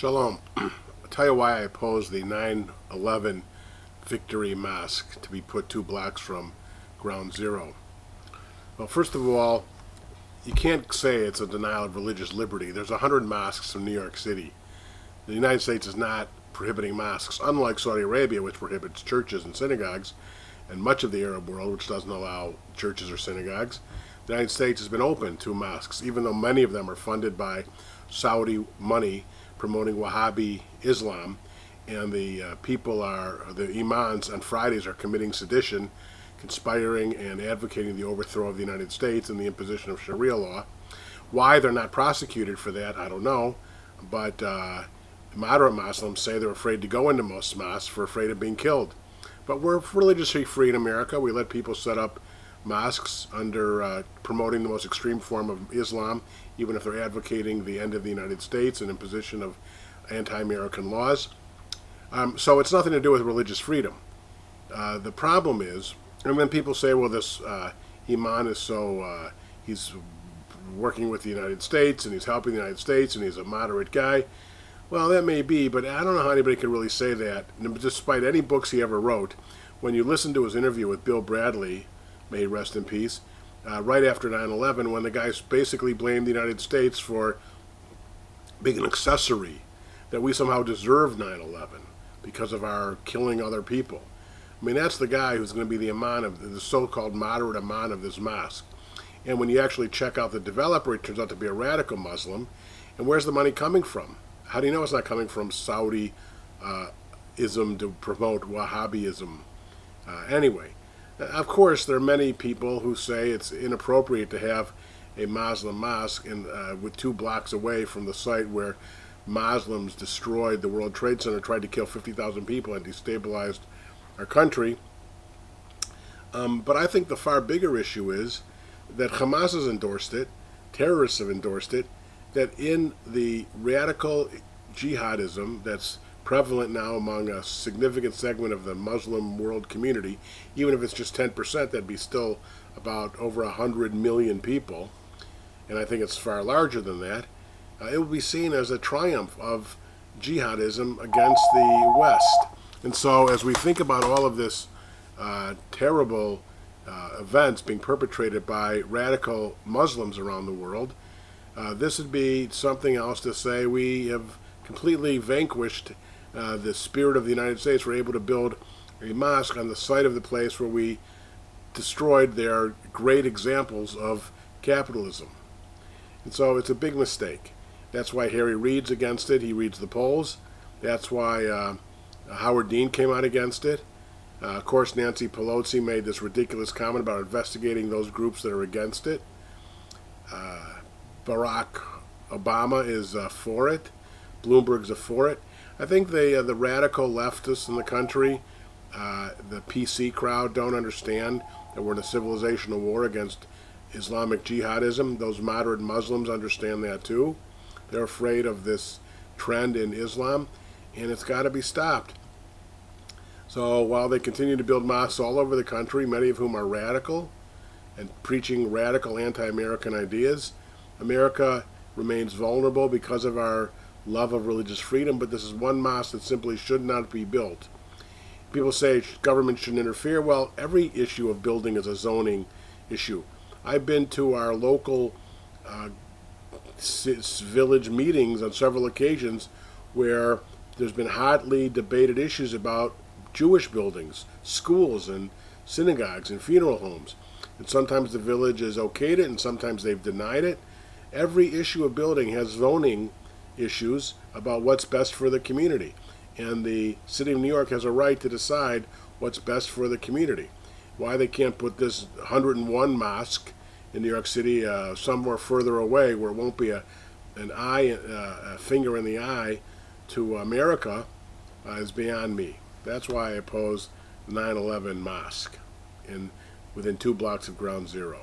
Shalom. I'll tell you why I oppose the 9/11 Victory Mosque to be put 2 blocks from Ground Zero. Well, first of all, you can't say it's a denial of religious liberty. There's 100 mosques in New York City. The United States is not prohibiting mosques, unlike Saudi Arabia, which prohibits churches and synagogues, and much of the Arab world, which doesn't allow churches or synagogues. The United States has been open to mosques, even though many of them are funded by Saudi money promoting Wahhabi Islam, and the imams on Fridays are committing sedition, conspiring and advocating the overthrow of the United States and the imposition of Sharia law. Why they're not prosecuted for that, I don't know, but moderate Muslims say they're afraid to go into most mosques for afraid of being killed. But we're religiously free in America. We let people set up mosques under promoting the most extreme form of Islam, even if they're advocating the end of the United States and imposition of anti-American laws. So it's nothing to do with religious freedom. The problem is, and when people say, well, this imam is he's working with the United States and he's helping the United States and he's a moderate guy. Well, that may be, but I don't know how anybody can really say that. And despite any books he ever wrote, when you listen to his interview with Bill Bradley, may he rest in peace, right after 9/11, when the guys basically blamed the United States for being an accessory, that we somehow deserve 9/11 because of our killing other people. I mean, that's the guy who's going to be the imam of the so-called moderate imam of this mosque. And when you actually check out the developer, it turns out to be a radical Muslim. And where's the money coming from? How do you know it's not coming from Saudi ism to promote Wahhabism? Anyway, of course, there are many people who say it's inappropriate to have a Muslim mosque with 2 blocks away from the site where Muslims destroyed the World Trade Center, tried to kill 50,000 people, and destabilized our country. But I think the far bigger issue is that Hamas has endorsed it, terrorists have endorsed it, that in the radical jihadism that's prevalent now among a significant segment of the Muslim world community, even if it's just 10%, that'd be still about over 100 million people, and I think it's far larger than that. It will be seen as a triumph of jihadism against the West. And so as we think about all of this terrible events being perpetrated by radical Muslims around the world, this would be something else to say we have completely vanquished the spirit of the United States. We're able to build a mosque on the site of the place where we destroyed their great examples of capitalism. And so it's a big mistake. That's why Harry Reid's against it. He reads the polls. That's why Howard Dean came out against it. Of course, Nancy Pelosi made this ridiculous comment about investigating those groups that are against it. Barack Obama is for it. Bloomberg's for it. I think the radical leftists in the country, the PC crowd, don't understand that we're in a civilizational war against Islamic jihadism. Those moderate Muslims understand that too. They're afraid of this trend in Islam, and it's got to be stopped. So while they continue to build mosques all over the country, many of whom are radical and preaching radical anti-American ideas, America remains vulnerable because of our love of religious freedom, but this is one mosque that simply should not be built. People say government shouldn't interfere. Well, every issue of building is a zoning issue. I've been to our local village meetings on several occasions where there's been hotly debated issues about Jewish buildings, schools, and synagogues and funeral homes. And sometimes the village has okayed it, and sometimes they've denied it. Every issue of building has zoning issues about what's best for the community. And the city of New York has a right to decide what's best for the community. Why they can't put this 101 mosque in New York City somewhere further away where it won't be a finger in the eye to America is beyond me. That's why I oppose the 9/11 mosque within 2 blocks of Ground Zero.